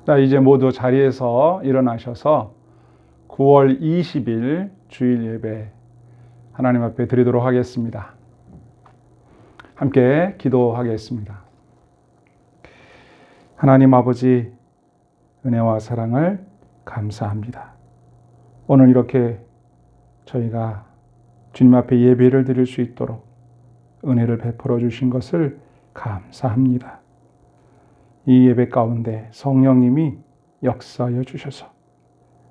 자, 이제 모두 자리에서 일어나셔서 9월 20일 주일 예배 하나님 앞에 드리도록 하겠습니다. 함께 기도하겠습니다. 하나님 아버지, 은혜와 사랑을 감사합니다. 오늘 이렇게 저희가 주님 앞에 예배를 드릴 수 있도록 은혜를 베풀어 주신 것을 감사합니다. 이 예배 가운데 성령님이 역사하여 주셔서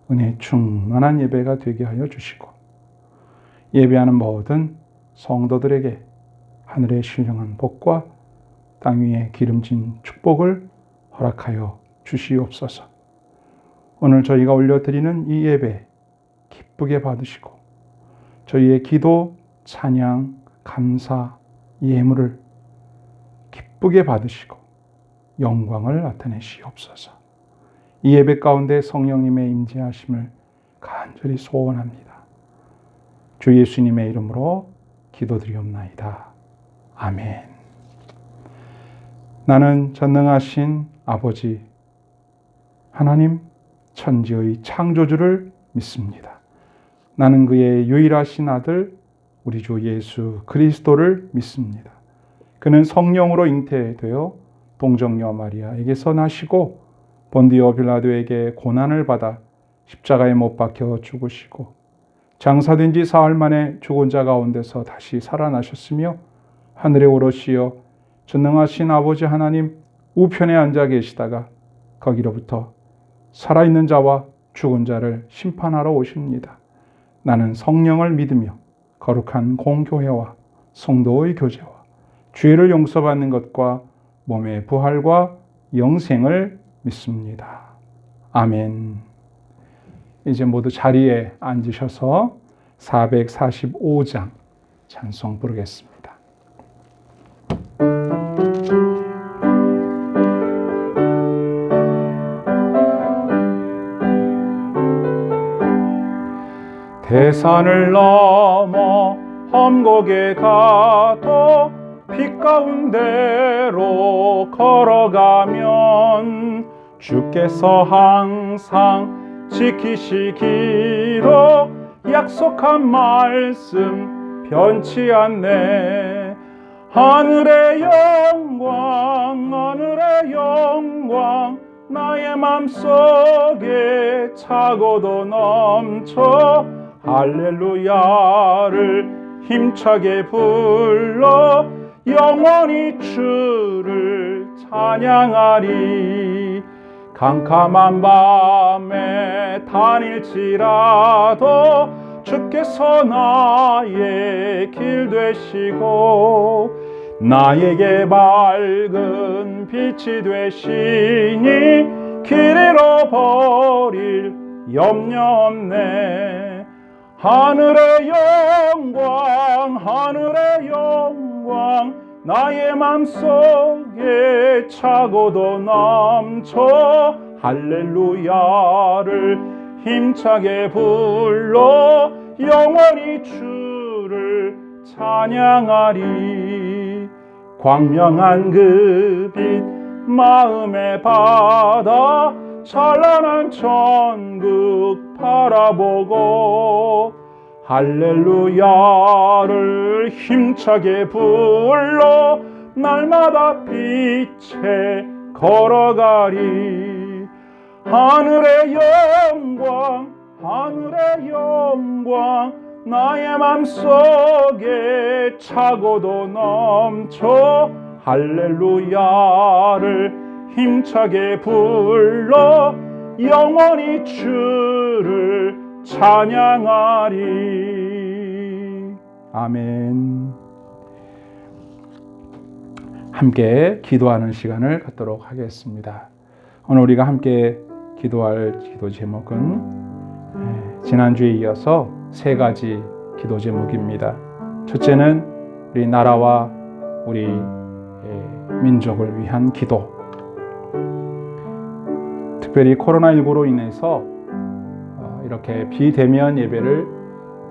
은혜 충만한 예배가 되게 하여 주시고, 예배하는 모든 성도들에게 하늘의 신령한 복과 땅 위에 기름진 축복을 허락하여 주시옵소서. 오늘 저희가 올려드리는 이 예배 기쁘게 받으시고, 저희의 기도, 찬양, 감사, 예물을 기쁘게 받으시고 영광을 나타내시옵소서. 이 예배 가운데 성령님의 임재하심을 간절히 소원합니다. 주 예수님의 이름으로 기도드리옵나이다. 아멘. 나는 전능하신 아버지 하나님, 천지의 창조주를 믿습니다. 나는 그의 유일하신 아들 우리 주 예수 그리스도를 믿습니다. 그는 성령으로 잉태되어 동정녀 마리아에게서 나시고 본디오 빌라도에게 고난을 받아 십자가에 못 박혀 죽으시고 장사된 지 사흘 만에 죽은 자 가운데서 다시 살아나셨으며 하늘에 오르시어 전능하신 아버지 하나님 우편에 앉아 계시다가 거기로부터 살아있는 자와 죽은 자를 심판하러 오십니다. 나는 성령을 믿으며 거룩한 공교회와 성도의 교제와 죄를 용서받는 것과 몸의 부활과 영생을 믿습니다. 아멘. 이제 모두 자리에 앉으셔서 445장 찬송 부르겠습니다. 대산을 넘어 험곡에 가도 빛 가운데로 걸어가면 주께서 항상 지키시기로 약속한 말씀 변치 않네. 하늘의 영광, 하늘의 영광, 나의 맘속에 차고도 넘쳐 할렐루야를 힘차게 불러 영원히 주를 찬양하리. 캄캄한 밤에 다닐지라도 주께서 나의 길 되시고 나에게 밝은 빛이 되시니 길 잃어버릴 염려 없네. 하늘의 영광, 하늘의 영광, 나의 맘속에 차고도 넘쳐 할렐루야를 힘차게 불러 영원히 주를 찬양하리. 광명한 그 빛 마음에 받아 찬란한 천국 바라보고 할렐루야를 힘차게 불러 날마다 빛에 걸어가리. 하늘의 영광, 하늘의 영광, 나의 맘속에 차고도 넘쳐 할렐루야를 힘차게 불러 영원히 주를 찬양하리. 아멘. 함께 기도하는 시간을 갖도록 하겠습니다. 오늘 우리가 함께 기도할 기도 제목은 지난주에 이어서 세 가지 기도 제목입니다. 첫째는 우리 나라와 우리 민족을 위한 기도. 특별히 코로나19로 인해서 이렇게 비대면 예배를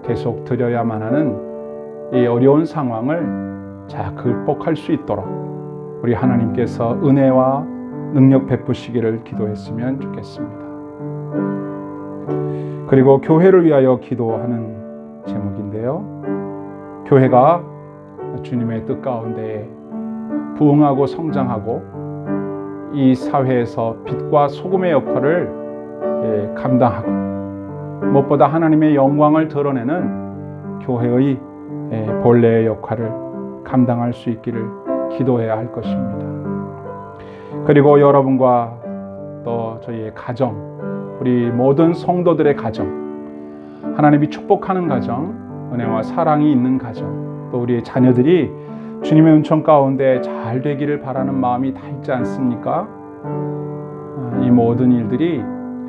계속 드려야만 하는 이 어려운 상황을 잘 극복할 수 있도록 우리 하나님께서 은혜와 능력 베푸시기를 기도했으면 좋겠습니다. 그리고 교회를 위하여 기도하는 제목인데요. 교회가 주님의 뜻 가운데 부흥하고 성장하고 이 사회에서 빛과 소금의 역할을 감당하고 무엇보다 하나님의 영광을 드러내는 교회의 본래의 역할을 감당할 수 있기를 기도해야 할 것입니다. 그리고 여러분과 또 저희의 가정, 우리 모든 성도들의 가정, 하나님이 축복하는 가정, 은혜와 사랑이 있는 가정, 또 우리의 자녀들이 주님의 은총 가운데 잘 되기를 바라는 마음이 다 있지 않습니까? 이 모든 일들이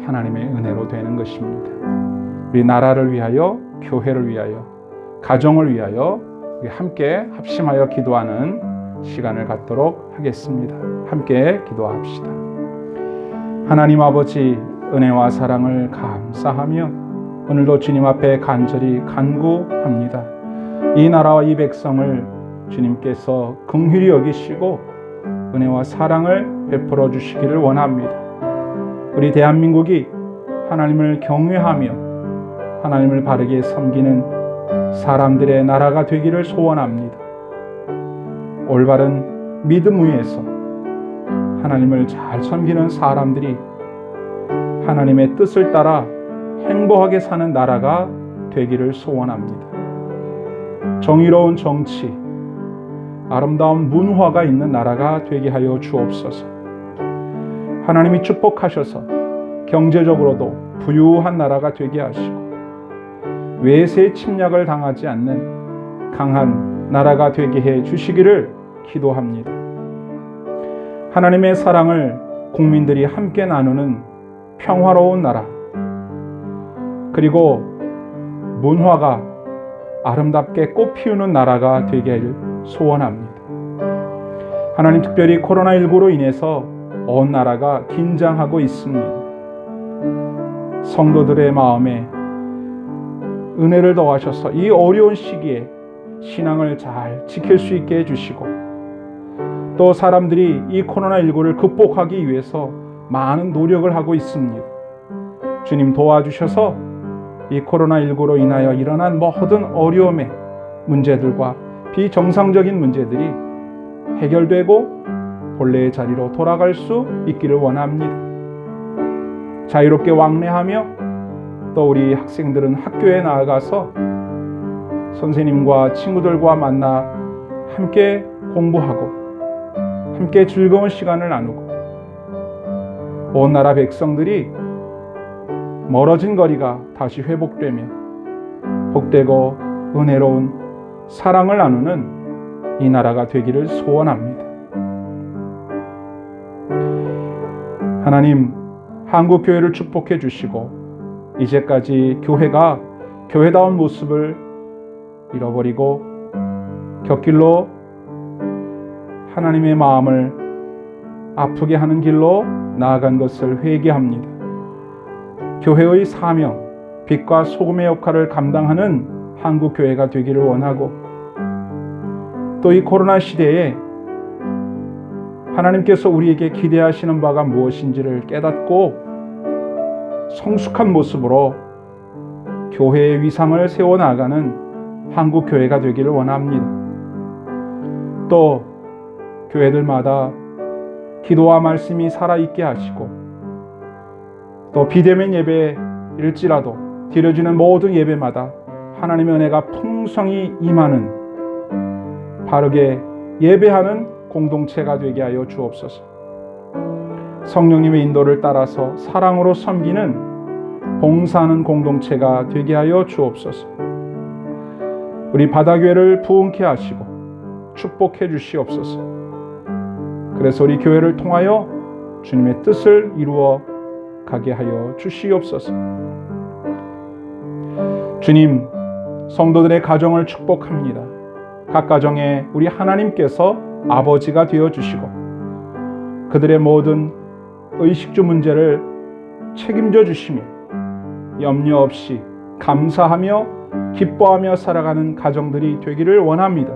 하나님의 은혜로 되는 것입니다. 우리 나라를 위하여, 교회를 위하여, 가정을 위하여 우리 함께 합심하여 기도하는 시간을 갖도록 하겠습니다. 함께 기도합시다. 하나님 아버지, 은혜와 사랑을 감사하며 오늘도 주님 앞에 간절히 간구합니다. 이 나라와 이 백성을 주님께서 긍휼히 여기시고 은혜와 사랑을 베풀어 주시기를 원합니다. 우리 대한민국이 하나님을 경외하며 하나님을 바르게 섬기는 사람들의 나라가 되기를 소원합니다. 올바른 믿음 위에서 하나님을 잘 섬기는 사람들이 하나님의 뜻을 따라 행복하게 사는 나라가 되기를 소원합니다. 정의로운 정치, 아름다운 문화가 있는 나라가 되게 하여 주옵소서. 하나님이 축복하셔서 경제적으로도 부유한 나라가 되게 하시고 외세의 침략을 당하지 않는 강한 나라가 되게 해 주시기를 기도합니다. 하나님의 사랑을 국민들이 함께 나누는 평화로운 나라, 그리고 문화가 아름답게 꽃 피우는 나라가 되기를 소원합니다. 하나님, 특별히 코로나19로 인해서 온 나라가 긴장하고 있습니다. 성도들의 마음에 은혜를 더하셔서 이 어려운 시기에 신앙을 잘 지킬 수 있게 해주시고, 또 사람들이 이 코로나19를 극복하기 위해서 많은 노력을 하고 있습니다. 주님 도와주셔서 이 코로나19로 인하여 일어난 모든 어려움의 문제들과 비정상적인 문제들이 해결되고 본래의 자리로 돌아갈 수 있기를 원합니다. 자유롭게 왕래하며 또 우리 학생들은 학교에 나아가서 선생님과 친구들과 만나 함께 공부하고 함께 즐거운 시간을 나누고 온 나라 백성들이 멀어진 거리가 다시 회복되며 복되고 은혜로운 사랑을 나누는 이 나라가 되기를 소원합니다. 하나님, 한국교회를 축복해 주시고 이제까지 교회가 교회다운 모습을 잃어버리고 곁길로 하나님의 마음을 아프게 하는 길로 나아간 것을 회개합니다. 교회의 사명, 빛과 소금의 역할을 감당하는 한국교회가 되기를 원하고, 또 이 코로나 시대에 하나님께서 우리에게 기대하시는 바가 무엇인지를 깨닫고 성숙한 모습으로 교회의 위상을 세워나가는 한국교회가 되기를 원합니다. 또 교회들마다 기도와 말씀이 살아있게 하시고, 또 비대면 예배일지라도 드려지는 모든 예배마다 하나님의 은혜가 풍성히 임하는 바르게 예배하는 공동체가 되게 하여 주옵소서. 성령님의 인도를 따라서 사랑으로 섬기는 봉사하는 공동체가 되게 하여 주옵소서. 우리 바다교회를 부흥케 하시고 축복해 주시옵소서. 그래서 우리 교회를 통하여 주님의 뜻을 이루어 가게 하여 주시옵소서. 주님, 성도들의 가정을 축복합니다. 각 가정에 우리 하나님께서 아버지가 되어주시고 그들의 모든 의식주 문제를 책임져 주시며 염려 없이 감사하며 기뻐하며 살아가는 가정들이 되기를 원합니다.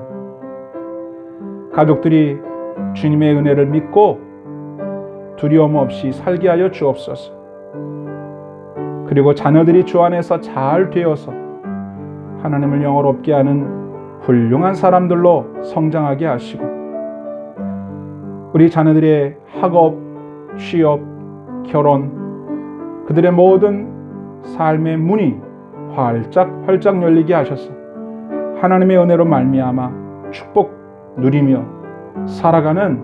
가족들이 주님의 은혜를 믿고 두려움 없이 살게 하여 주옵소서. 그리고 자녀들이 주 안에서 잘 되어서 하나님을 영화롭게 하는 훌륭한 사람들로 성장하게 하시고, 우리 자녀들의 학업, 취업, 결혼, 그들의 모든 삶의 문이 활짝 열리게 하셔서 하나님의 은혜로 말미암아 축복 누리며 살아가는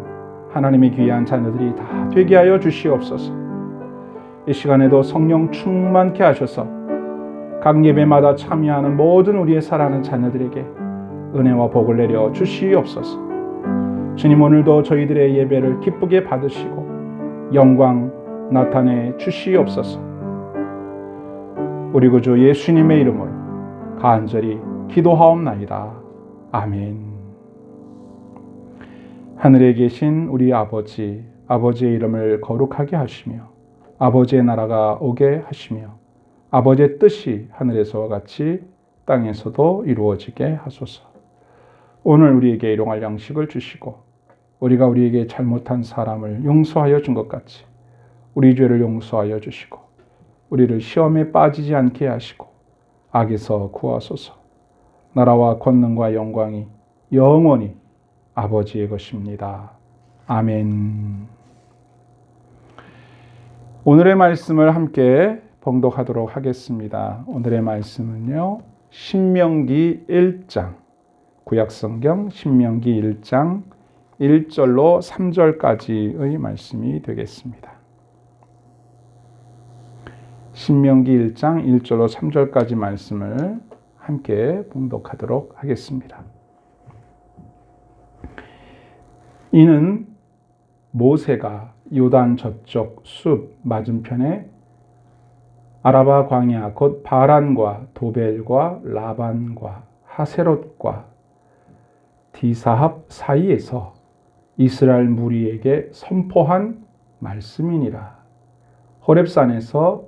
하나님의 귀한 자녀들이 다 되게 하여 주시옵소서. 이 시간에도 성령 충만케 하셔서 각 예배마다 참여하는 모든 우리의 사랑하는 자녀들에게 은혜와 복을 내려 주시옵소서. 주님, 오늘도 저희들의 예배를 기쁘게 받으시고 영광 나타내 주시옵소서. 우리 구주 예수님의 이름으로 간절히 기도하옵나이다. 아멘. 하늘에 계신 우리 아버지, 아버지의 이름을 거룩하게 하시며 아버지의 나라가 오게 하시며 아버지의 뜻이 하늘에서와 같이 땅에서도 이루어지게 하소서. 오늘 우리에게 일용할 양식을 주시고 우리가 우리에게 잘못한 사람을 용서하여 준 것 같이 우리 죄를 용서하여 주시고 우리를 시험에 빠지지 않게 하시고 악에서 구하소서. 나라와 권능과 영광이 영원히 아버지의 것입니다. 아멘. 오늘의 말씀을 함께 봉독하도록 하겠습니다. 오늘의 말씀은요, 신명기 1장, 구약성경 신명기 1장 1절로 3절까지의 말씀이 되겠습니다. 신명기 1장 1절로 3절까지 말씀을 함께 봉독하도록 하겠습니다. 이는 모세가 요단 저쪽 숲 맞은편에 아라바 광야 곧 바란과 도벨과 라반과 하세롯과 디사합 사이에서 이스라엘 무리에게 선포한 말씀이니라. 호렙산에서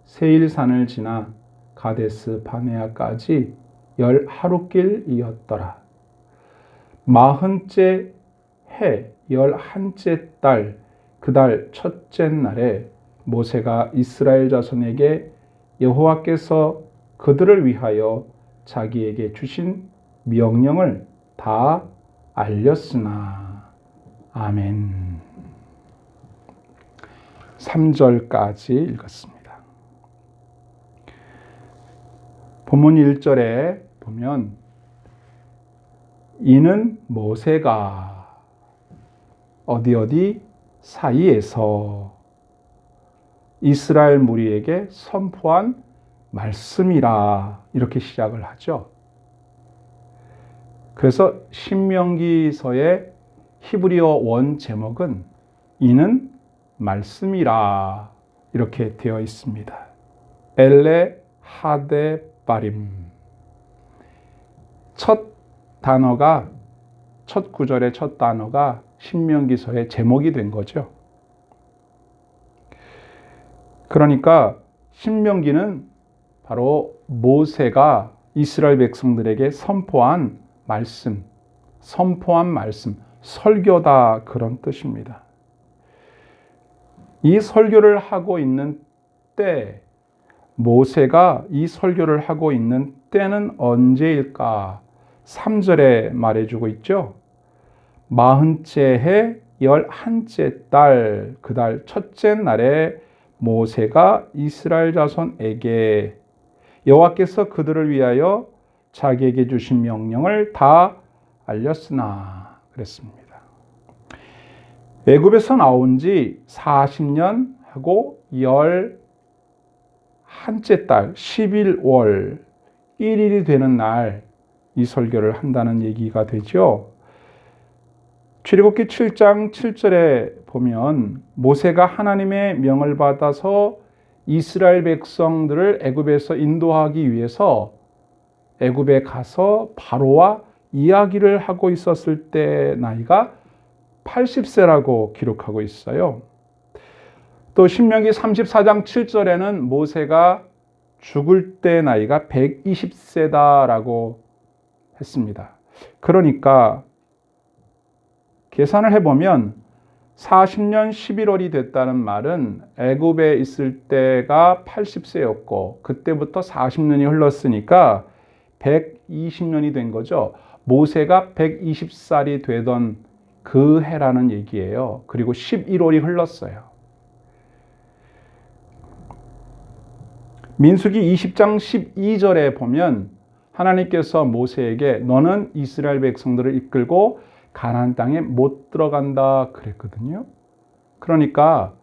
세일산을 지나 가데스 바네아까지 10하루길이었더라. 40째 해 11째 달 그 달 첫째 날에 모세가 이스라엘 자손에게 여호와께서 그들을 위하여 자기에게 주신 명령을 다 알렸으나. 아멘. 3절까지 읽었습니다. 본문 1절에 보면 이는 모세가 어디 사이에서 이스라엘 무리에게 선포한 말씀이라 이렇게 시작을 하죠. 그래서 신명기서의 히브리어 원 제목은 이는 말씀이라 이렇게 되어 있습니다. 엘레 하데 바림. 첫 구절의 첫 단어가 신명기서의 제목이 된 거죠. 그러니까 신명기는 바로 모세가 이스라엘 백성들에게 선포한 말씀, 설교다 그런 뜻입니다. 이 설교를 하고 있는 때, 모세가 이 설교를 하고 있는 때는 언제일까? 3절에 말해주고 있죠. 40째 해 11째 달 그 달 첫째 날에 모세가 이스라엘 자손에게 여호와께서 그들을 위하여 자기에게 주신 명령을 다 알렸으나 그랬습니다. 애굽에서 나온 지 40년 하고 11째 달 11월 1일이 되는 날 이 설교를 한다는 얘기가 되죠. 출애굽기 7장 7절에 보면 모세가 하나님의 명을 받아서 이스라엘 백성들을 애굽에서 인도하기 위해서 애굽에 가서 바로와 이야기를 하고 있었을 때 나이가 80세라고 기록하고 있어요. 또 신명기 34장 7절에는 모세가 죽을 때 나이가 120세다라고 했습니다. 그러니까 계산을 해보면 40년 11월이 됐다는 말은 애굽에 있을 때가 80세였고 그때부터 40년이 흘렀으니까 120년이 된 거죠. 모세가 120살이 되던 그 해라는 얘기예요. 그리고 11월이 흘렀어요. 민수기 20장 12절에 보면 하나님께서 모세에게 너는 이스라엘 백성들을 이끌고 가나안 땅에 못 들어간다 그랬거든요. 그러니까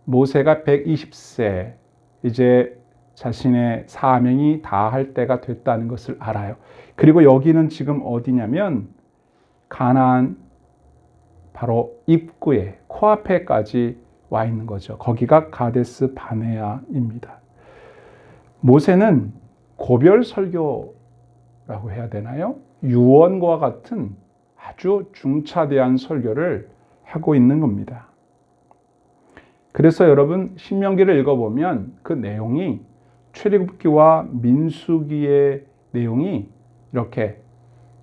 모세가 120세 이제 자신의 사명이 다할 때가 됐다는 것을 알아요. 그리고 여기는 지금 어디냐면 가나안 바로 입구에 코앞에까지 와 있는 거죠. 거기가 가데스 바네아입니다. 모세는 고별 설교라고 해야 되나요? 유언과 같은 아주 중차대한 설교를 하고 있는 겁니다. 그래서 여러분 신명기를 읽어보면 그 내용이 출애굽기와 민수기의 내용이 이렇게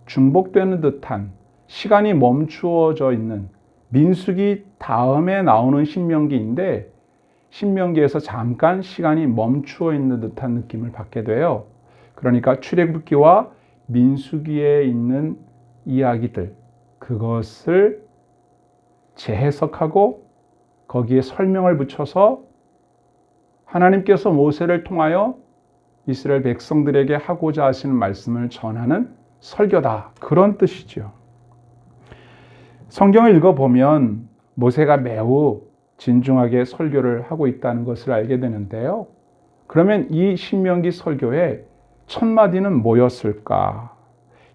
중복되는 듯한 시간이 멈추어져 있는 민수기 다음에 나오는 신명기인데 신명기에서 잠깐 시간이 멈추어 있는 듯한 느낌을 받게 돼요. 그러니까 출애굽기와 민수기에 있는 이야기들 그것을 재해석하고 거기에 설명을 붙여서 하나님께서 모세를 통하여 이스라엘 백성들에게 하고자 하시는 말씀을 전하는 설교다. 그런 뜻이죠. 성경을 읽어보면 모세가 매우 진중하게 설교를 하고 있다는 것을 알게 되는데요. 그러면 이 신명기 설교의 첫 마디는 뭐였을까?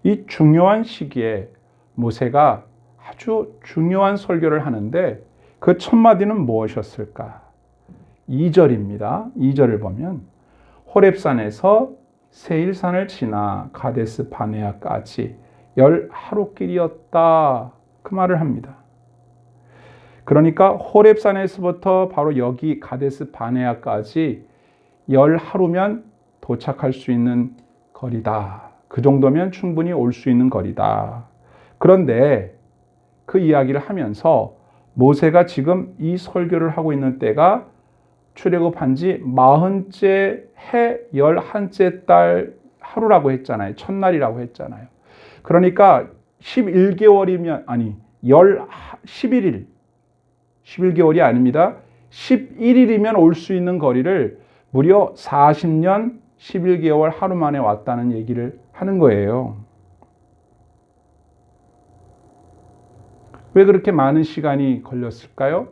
이 중요한 시기에 모세가 아주 중요한 설교를 하는데 그 첫 마디는 무엇이었을까? 2절입니다. 2절을 보면 호렙산에서 세일산을 지나 가데스 바네아까지 10하루길이었다. 그 말을 합니다. 그러니까 호렙산에서부터 바로 여기 가데스 바네아까지 10하루면 도착할 수 있는 거리다. 그 정도면 충분히 올 수 있는 거리다. 그런데 그 이야기를 하면서 모세가 지금 이 설교를 하고 있는 때가 출애굽한 지 40째 해 11째 달 하루라고 했잖아요. 첫날이라고 했잖아요. 그러니까 11개월이면 아니 11일 11개월이 아닙니다. 11일이면 올 수 있는 거리를 무려 40년 11개월 하루 만에 왔다는 얘기를 하는 거예요. 왜 그렇게 많은 시간이 걸렸을까요?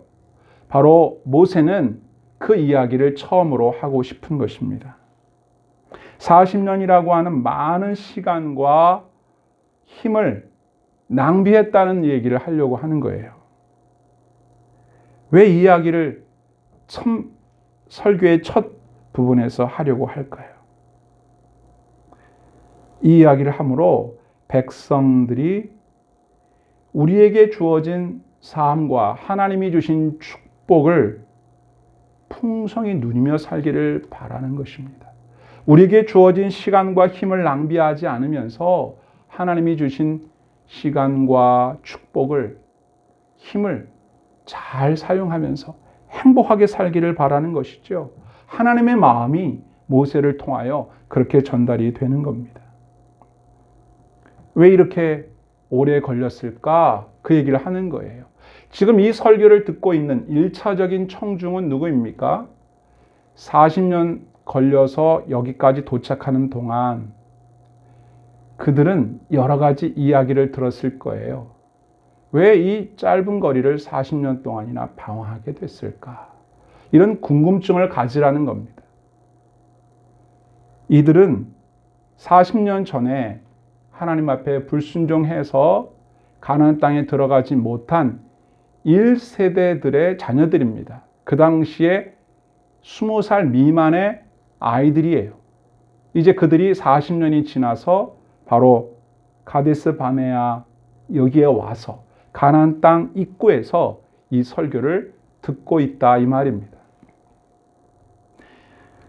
바로 모세는 그 이야기를 처음으로 하고 싶은 것입니다. 40년이라고 하는 많은 시간과 힘을 낭비했다는 얘기를 하려고 하는 거예요. 왜 이 이야기를 설교의 첫 부분에서 하려고 할까요? 이 이야기를 함으로 백성들이 우리에게 주어진 삶과 하나님이 주신 축복을 풍성히 누리며 살기를 바라는 것입니다. 우리에게 주어진 시간과 힘을 낭비하지 않으면서 하나님이 주신 시간과 축복을 힘을 잘 사용하면서 행복하게 살기를 바라는 것이죠. 하나님의 마음이 모세를 통하여 그렇게 전달이 되는 겁니다. 왜 이렇게 오래 걸렸을까? 그 얘기를 하는 거예요. 지금 이 설교를 듣고 있는 1차적인 청중은 누구입니까? 40년 걸려서 여기까지 도착하는 동안 그들은 여러 가지 이야기를 들었을 거예요. 왜 이 짧은 거리를 40년 동안이나 방황하게 됐을까? 이런 궁금증을 가지라는 겁니다. 이들은 40년 전에 하나님 앞에 불순종해서 가나안 땅에 들어가지 못한 1세대들의 자녀들입니다. 그 당시에 20살 미만의 아이들이에요. 이제 그들이 40년이 지나서 바로 가데스 바네아 여기에 와서 가나안 땅 입구에서 이 설교를 듣고 있다 이 말입니다.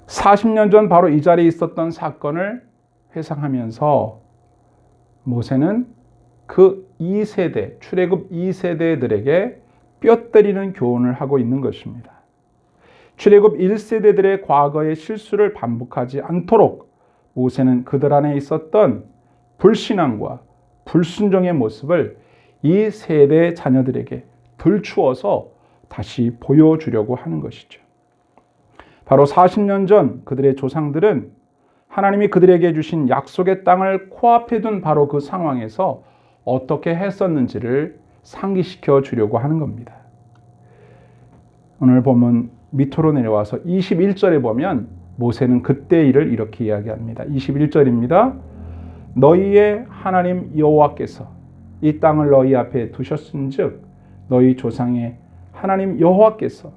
40년 전 바로 이 자리에 있었던 사건을 회상하면서 모세는 그 2세대, 출애굽 2세대들에게 뼈 때리는 교훈을 하고 있는 것입니다. 출애굽 1세대들의 과거의 실수를 반복하지 않도록 모세는 그들 안에 있었던 불신앙과 불순종의 모습을 이 세대 자녀들에게 들추어서 다시 보여주려고 하는 것이죠. 바로 40년 전 그들의 조상들은 하나님이 그들에게 주신 약속의 땅을 코앞에 둔 바로 그 상황에서 어떻게 했었는지를 상기시켜 주려고 하는 겁니다. 오늘 보면 밑으로 내려와서 21절에 보면 모세는 그때 일을 이렇게 이야기합니다. 21절입니다. 너희의 하나님 여호와께서 이 땅을 너희 앞에 두셨은즉 너희 조상의 하나님 여호와께서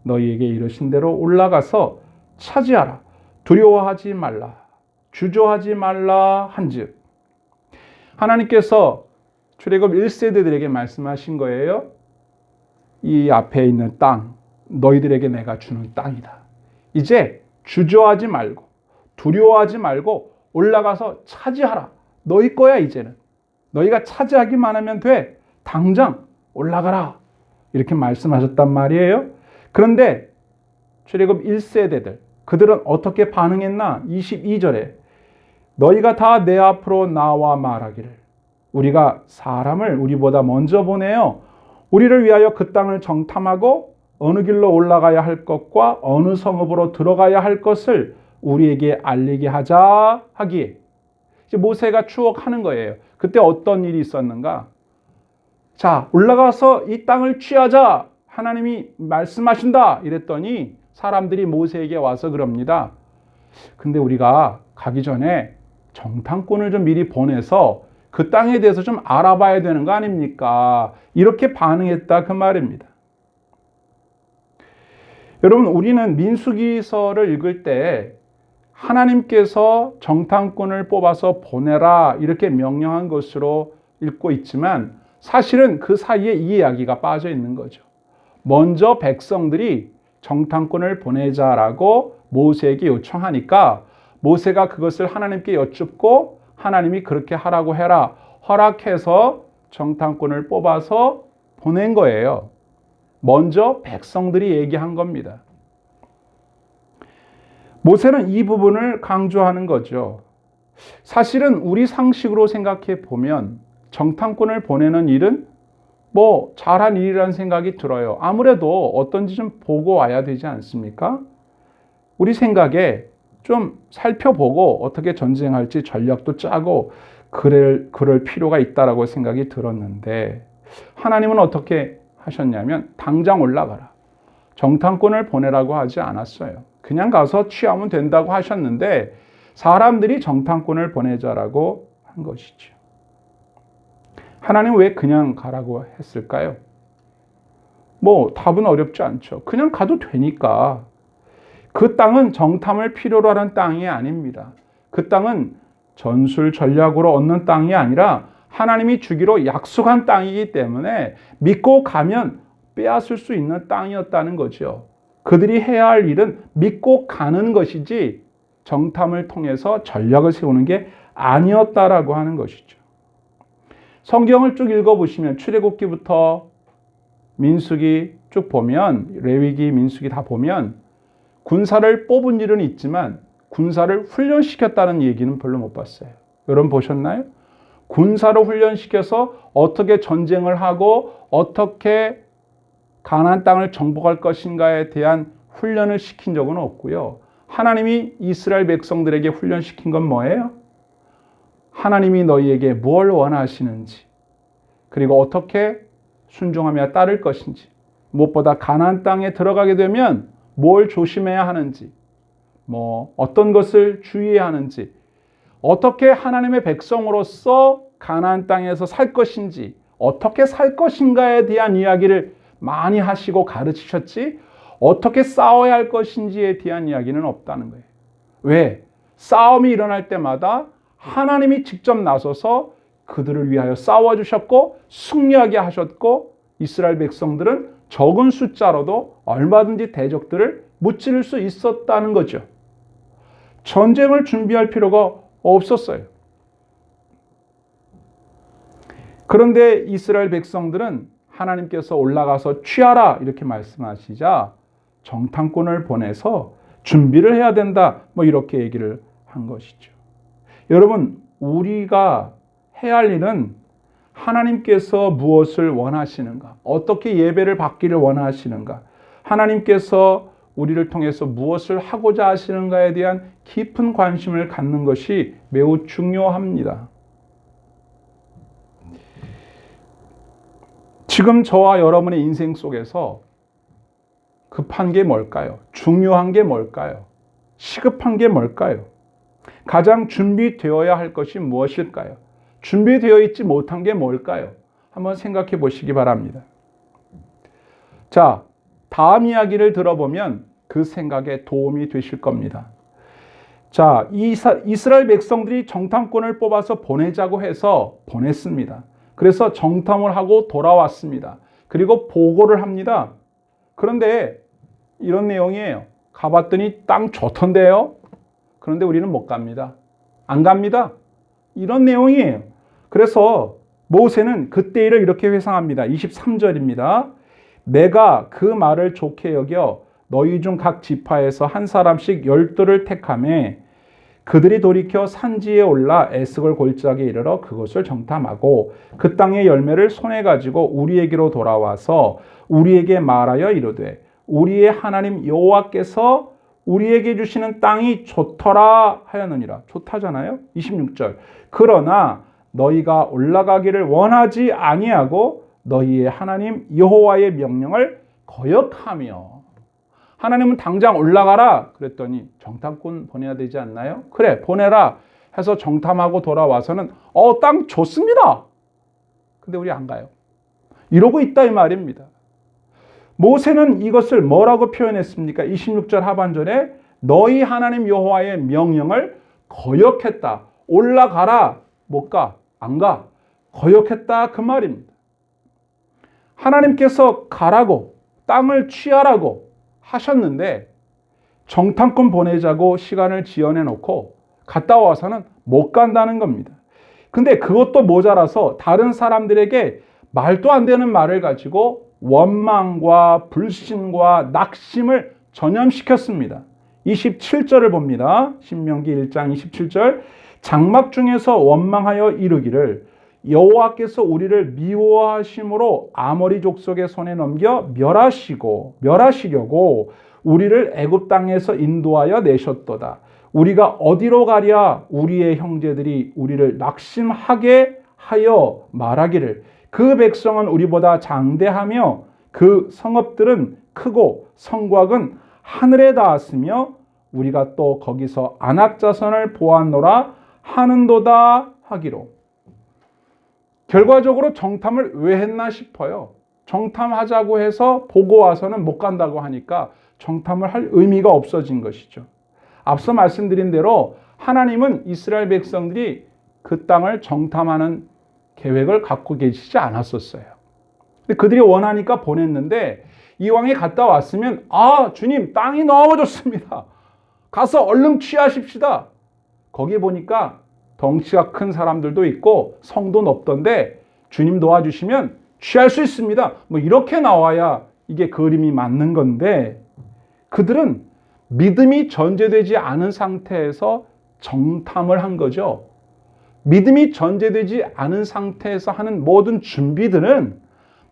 너희에게 이르신 대로 올라가서 차지하라. 두려워하지 말라. 주저하지 말라 한즉. 하나님께서 출애굽 1세대들에게 말씀하신 거예요. 이 앞에 있는 땅, 너희들에게 내가 주는 땅이다. 이제 주저하지 말고 두려워하지 말고 올라가서 차지하라. 너희 거야 이제는. 너희가 차지하기만 하면 돼. 당장 올라가라. 이렇게 말씀하셨단 말이에요. 그런데 출애굽 1세대들 그들은 어떻게 반응했나? 22절에 너희가 다 내 앞으로 나와 말하기를 우리가 사람을 우리보다 먼저 보내어 우리를 위하여 그 땅을 정탐하고 어느 길로 올라가야 할 것과 어느 성읍으로 들어가야 할 것을 우리에게 알리게 하자 하기에 이제 모세가 추억하는 거예요. 그때 어떤 일이 있었는가? 자, 올라가서 이 땅을 취하자. 하나님이 말씀하신다. 이랬더니 사람들이 모세에게 와서 그럽니다. 근데 우리가 가기 전에 정탐꾼을 좀 미리 보내서 그 땅에 대해서 좀 알아봐야 되는 거 아닙니까? 이렇게 반응했다 그 말입니다. 여러분, 우리는 민수기서를 읽을 때 하나님께서 정탐꾼을 뽑아서 보내라 이렇게 명령한 것으로 읽고 있지만 사실은 그 사이에 이 이야기가 빠져 있는 거죠. 먼저 백성들이 정탐꾼을 보내자라고 모세에게 요청하니까 모세가 그것을 하나님께 여쭙고 하나님이 그렇게 하라고 해라 허락해서 정탐꾼을 뽑아서 보낸 거예요. 먼저 백성들이 얘기한 겁니다. 모세는 이 부분을 강조하는 거죠. 사실은 우리 상식으로 생각해 보면 정탐꾼을 보내는 일은 뭐 잘한 일이라는 생각이 들어요. 아무래도 어떤지 좀 보고 와야 되지 않습니까? 우리 생각에 좀 살펴보고 어떻게 전쟁할지 전략도 짜고 그럴 필요가 있다라고 생각이 들었는데 하나님은 어떻게 하셨냐면 당장 올라가라. 정탐꾼을 보내라고 하지 않았어요. 그냥 가서 취하면 된다고 하셨는데 사람들이 정탐꾼을 보내자라고 한 것이죠. 하나님 왜 그냥 가라고 했을까요? 뭐 답은 어렵지 않죠. 그냥 가도 되니까. 그 땅은 정탐을 필요로 하는 땅이 아닙니다. 그 땅은 전술 전략으로 얻는 땅이 아니라 하나님이 주기로 약속한 땅이기 때문에 믿고 가면 빼앗을 수 있는 땅이었다는 거죠. 그들이 해야 할 일은 믿고 가는 것이지 정탐을 통해서 전략을 세우는 게 아니었다라고 하는 것이죠. 성경을 쭉 읽어보시면 출애굽기부터 민수기 쭉 보면 레위기, 민수기 다 보면 군사를 뽑은 일은 있지만 군사를 훈련시켰다는 얘기는 별로 못 봤어요. 여러분 보셨나요? 군사로 훈련시켜서 어떻게 전쟁을 하고 어떻게 가나안 땅을 정복할 것인가에 대한 훈련을 시킨 적은 없고요. 하나님이 이스라엘 백성들에게 훈련시킨 건 뭐예요? 하나님이 너희에게 뭘 원하시는지 그리고 어떻게 순종하며 따를 것인지 무엇보다 가나안 땅에 들어가게 되면 뭘 조심해야 하는지 뭐 어떤 것을 주의해야 하는지 어떻게 하나님의 백성으로서 가나안 땅에서 살 것인지 어떻게 살 것인가에 대한 이야기를 많이 하시고 가르치셨지 어떻게 싸워야 할 것인지에 대한 이야기는 없다는 거예요. 왜? 싸움이 일어날 때마다 하나님이 직접 나서서 그들을 위하여 싸워주셨고 승리하게 하셨고 이스라엘 백성들은 적은 숫자로도 얼마든지 대적들을 무찌를 수 있었다는 거죠. 전쟁을 준비할 필요가 없었어요. 그런데 이스라엘 백성들은 하나님께서 올라가서 취하라 이렇게 말씀하시자 정탐꾼을 보내서 준비를 해야 된다 뭐 이렇게 얘기를 한 것이죠. 여러분, 우리가 해야 할 일은 하나님께서 무엇을 원하시는가, 어떻게 예배를 받기를 원하시는가, 하나님께서 우리를 통해서 무엇을 하고자 하시는가에 대한 깊은 관심을 갖는 것이 매우 중요합니다. 지금 저와 여러분의 인생 속에서 급한 게 뭘까요? 중요한 게 뭘까요? 시급한 게 뭘까요? 가장 준비되어야 할 것이 무엇일까요? 준비되어 있지 못한 게 뭘까요? 한번 생각해 보시기 바랍니다. 자, 다음 이야기를 들어보면 그 생각에 도움이 되실 겁니다. 자, 이스라엘 백성들이 정탐꾼을 뽑아서 보내자고 해서 보냈습니다. 그래서 정탐을 하고 돌아왔습니다. 그리고 보고를 합니다. 그런데 이런 내용이에요. 가봤더니 땅 좋던데요? 그런데 우리는 못 갑니다. 안 갑니다. 이런 내용이에요. 그래서 모세는 그때 일을 이렇게 회상합니다. 23절입니다. 내가 그 말을 좋게 여겨 너희 중 각 지파에서 한 사람씩 12를 택하매 그들이 돌이켜 산지에 올라 에스골 골짜기에 이르러 그것을 정탐하고 그 땅의 열매를 손에 가지고 우리에게로 돌아와서 우리에게 말하여 이르되 우리의 하나님 여호와께서 우리에게 주시는 땅이 좋더라 하였느니라. 좋다잖아요. 26절. 그러나 너희가 올라가기를 원하지 아니하고 너희의 하나님 여호와의 명령을 거역하며. 하나님은 당장 올라가라 그랬더니 정탐꾼 보내야 되지 않나요? 그래, 보내라 해서 정탐하고 돌아와서는 땅 좋습니다. 근데 우리 안 가요. 이러고 있다 이 말입니다. 모세는 이것을 뭐라고 표현했습니까? 26절 하반절에 너희 하나님 여호와의 명령을 거역했다. 올라가라. 못 가. 안 가. 거역했다 그 말입니다. 하나님께서 가라고, 땅을 취하라고 하셨는데 정탐꾼 보내자고 시간을 지연해 놓고 갔다 와서는 못 간다는 겁니다. 근데 그것도 모자라서 다른 사람들에게 말도 안 되는 말을 가지고 원망과 불신과 낙심을 전염시켰습니다. 27절을 봅니다. 신명기 1장 27절. 장막 중에서 원망하여 이르기를 여호와께서 우리를 미워하심으로 아모리 족속의 손에 넘겨 멸하시려고 우리를 애굽 땅에서 인도하여 내셨도다. 우리가 어디로 가랴? 우리의 형제들이 우리를 낙심하게 하여 말하기를 그 백성은 우리보다 장대하며 그 성읍들은 크고 성곽은 하늘에 닿았으며 우리가 또 거기서 안악 자손을 보았노라 하는도다 하기로. 결과적으로 정탐을 왜 했나 싶어요. 정탐하자고 해서 보고 와서는 못 간다고 하니까 정탐을 할 의미가 없어진 것이죠. 앞서 말씀드린 대로 하나님은 이스라엘 백성들이 그 땅을 정탐하는 계획을 갖고 계시지 않았었어요. 근데 그들이 원하니까 보냈는데 이왕에 갔다 왔으면 주님 땅이 너무 좋습니다. 가서 얼른 취하십시다. 거기 보니까 덩치가 큰 사람들도 있고 성도 높던데 주님 도와주시면 취할 수 있습니다. 뭐 이렇게 나와야 이게 그림이 맞는 건데 그들은 믿음이 전제되지 않은 상태에서 정탐을 한 거죠. 믿음이 전제되지 않은 상태에서 하는 모든 준비들은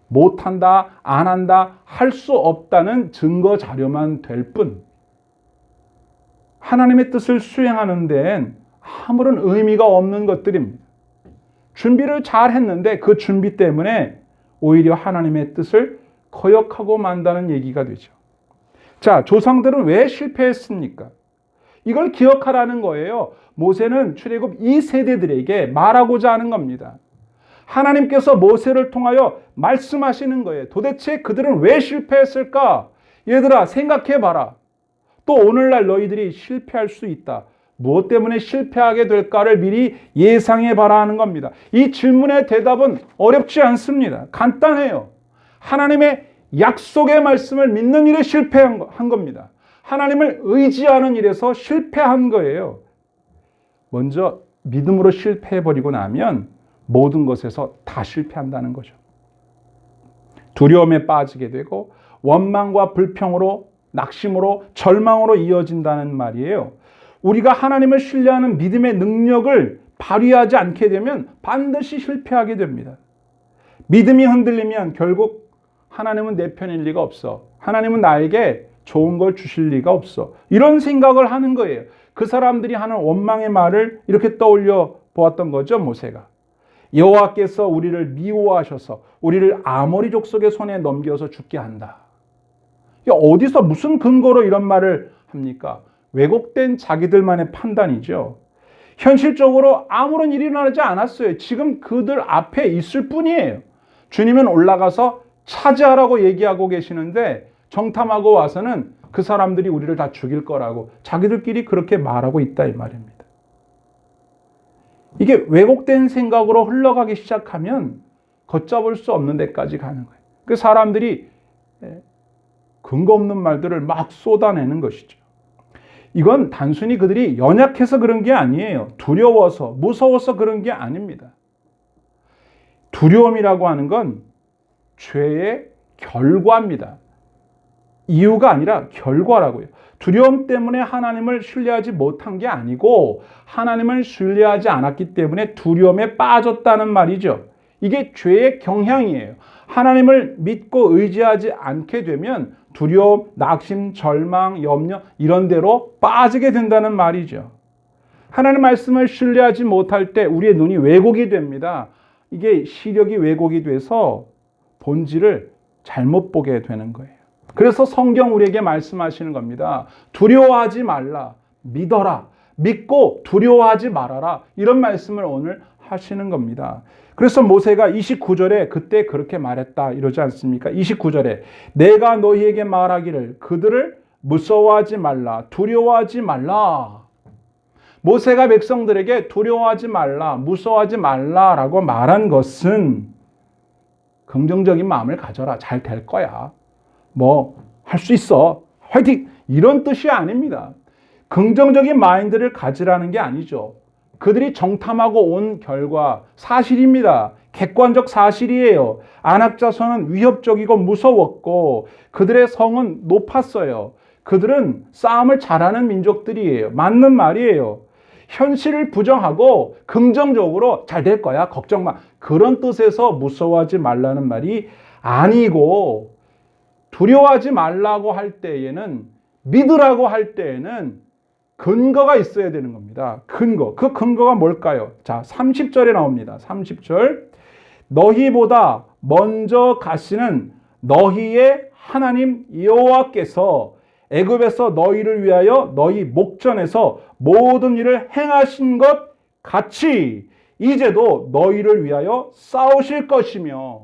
못한다, 안 한다, 할 수 없다는 증거 자료만 될 뿐 하나님의 뜻을 수행하는 데엔 아무런 의미가 없는 것들입니다. 준비를 잘 했는데 그 준비 때문에 오히려 하나님의 뜻을 거역하고 만다는 얘기가 되죠. 자, 조상들은 왜 실패했습니까? 이걸 기억하라는 거예요. 모세는 출애굽 2세대들에게 말하고자 하는 겁니다. 하나님께서 모세를 통하여 말씀하시는 거예요. 도대체 그들은 왜 실패했을까? 얘들아, 생각해봐라. 또 오늘날 너희들이 실패할 수 있다. 무엇 때문에 실패하게 될까를 미리 예상해봐라 하는 겁니다. 이 질문의 대답은 어렵지 않습니다. 간단해요. 하나님의 약속의 말씀을 믿는 일에 실패한 겁니다. 하나님을 의지하는 일에서 실패한 거예요. 먼저 믿음으로 실패해버리고 나면 모든 것에서 다 실패한다는 거죠. 두려움에 빠지게 되고 원망과 불평으로 낙심으로 절망으로 이어진다는 말이에요. 우리가 하나님을 신뢰하는 믿음의 능력을 발휘하지 않게 되면 반드시 실패하게 됩니다. 믿음이 흔들리면 결국 하나님은 내 편일 리가 없어. 하나님은 나에게 좋은 걸 주실 리가 없어. 이런 생각을 하는 거예요. 그 사람들이 하는 원망의 말을 이렇게 떠올려 보았던 거죠, 모세가. 여호와께서 우리를 미워하셔서 우리를 아모리 족속의 손에 넘겨서 죽게 한다. 어디서 무슨 근거로 이런 말을 합니까? 왜곡된 자기들만의 판단이죠. 현실적으로 아무런 일이 일어나지 않았어요. 지금 그들 앞에 있을 뿐이에요. 주님은 올라가서 차지하라고 얘기하고 계시는데 정탐하고 와서는 그 사람들이 우리를 다 죽일 거라고 자기들끼리 그렇게 말하고 있다 이 말입니다. 이게 왜곡된 생각으로 흘러가기 시작하면 걷잡을 수 없는 데까지 가는 거예요. 그 사람들이 근거 없는 말들을 막 쏟아내는 것이죠. 이건 단순히 그들이 연약해서 그런 게 아니에요. 두려워서, 무서워서 그런 게 아닙니다. 두려움이라고 하는 건 죄의 결과입니다. 이유가 아니라 결과라고요. 두려움 때문에 하나님을 신뢰하지 못한 게 아니고 하나님을 신뢰하지 않았기 때문에 두려움에 빠졌다는 말이죠. 이게 죄의 경향이에요. 하나님을 믿고 의지하지 않게 되면 두려움, 낙심, 절망, 염려 이런 데로 빠지게 된다는 말이죠. 하나님 말씀을 신뢰하지 못할 때 우리의 눈이 왜곡이 됩니다. 이게 시력이 왜곡이 돼서 본질을 잘못 보게 되는 거예요. 그래서 성경 우리에게 말씀하시는 겁니다. 두려워하지 말라, 믿어라, 믿고 두려워하지 말아라. 이런 말씀을 오늘 하시는 겁니다. 그래서 모세가 29절에 그때 그렇게 말했다 이러지 않습니까? 29절에 내가 너희에게 말하기를 그들을 무서워하지 말라, 두려워하지 말라. 모세가 백성들에게 두려워하지 말라, 무서워하지 말라라고 말한 것은 긍정적인 마음을 가져라, 잘 될 거야, 뭐 할 수 있어, 화이팅, 이런 뜻이 아닙니다. 긍정적인 마인드를 가지라는 게 아니죠. 그들이 정탐하고 온 결과 사실입니다. 객관적 사실이에요. 아낙 자손은 위협적이고 무서웠고 그들의 성은 높았어요. 그들은 싸움을 잘하는 민족들이에요. 맞는 말이에요. 현실을 부정하고 긍정적으로 잘 될 거야, 걱정 마, 그런 뜻에서 무서워하지 말라는 말이 아니고, 두려워하지 말라고 할 때에는, 믿으라고 할 때에는 근거가 있어야 되는 겁니다. 근거. 그 근거가 뭘까요? 자, 30절에 나옵니다. 30절. 너희보다 먼저 가시는 너희의 하나님 여호와께서 애굽에서 너희를 위하여 너희 목전에서 모든 일을 행하신 것 같이 이제도 너희를 위하여 싸우실 것이며,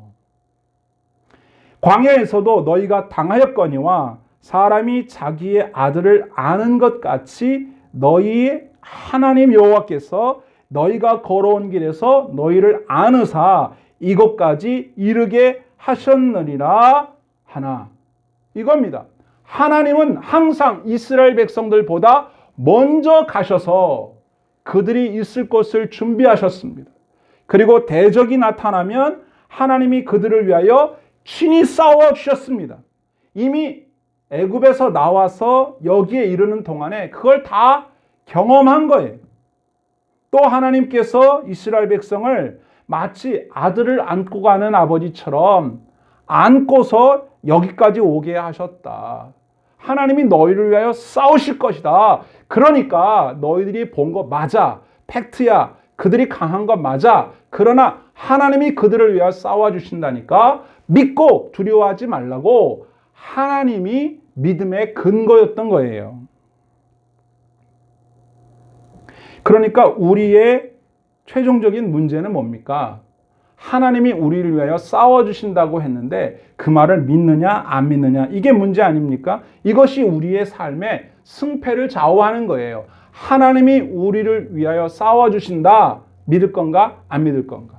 광야에서도 너희가 당하였거니와 사람이 자기의 아들을 아는 것 같이 너희의 하나님 여호와께서 너희가 걸어온 길에서 너희를 아느사 이곳까지 이르게 하셨느니라 하나. 이겁니다. 하나님은 항상 이스라엘 백성들보다 먼저 가셔서 그들이 있을 곳을 준비하셨습니다. 그리고 대적이 나타나면 하나님이 그들을 위하여 친히 싸워주셨습니다. 이미 애굽에서 나와서 여기에 이르는 동안에 그걸 다 경험한 거예요. 또 하나님께서 이스라엘 백성을 마치 아들을 안고 가는 아버지처럼 안고서 여기까지 오게 하셨다. 하나님이 너희를 위하여 싸우실 것이다. 그러니까 너희들이 본 거 맞아, 팩트야, 그들이 강한 거 맞아. 그러나 하나님이 그들을 위하여 싸워주신다니까 믿고 두려워하지 말라고 하나님이 믿음의 근거였던 거예요. 그러니까 우리의 최종적인 문제는 뭡니까? 하나님이 우리를 위하여 싸워주신다고 했는데 그 말을 믿느냐 안 믿느냐, 이게 문제 아닙니까? 이것이 우리의 삶의 승패를 좌우하는 거예요. 하나님이 우리를 위하여 싸워주신다, 믿을 건가 안 믿을 건가?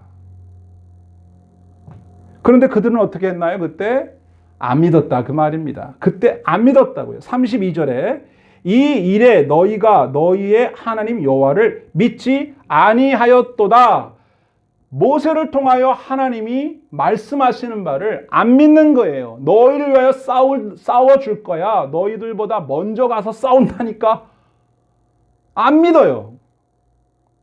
그런데 그들은 어떻게 했나요? 그때 안 믿었다 그 말입니다. 그때 안 믿었다고요. 32절에 이 일에 너희가 너희의 하나님 여호와를 믿지 아니하였도다. 모세를 통하여 하나님이 말씀하시는 바를 안 믿는 거예요. 너희를 위하여 싸워줄 거야. 너희들보다 먼저 가서 싸운다니까. 안 믿어요.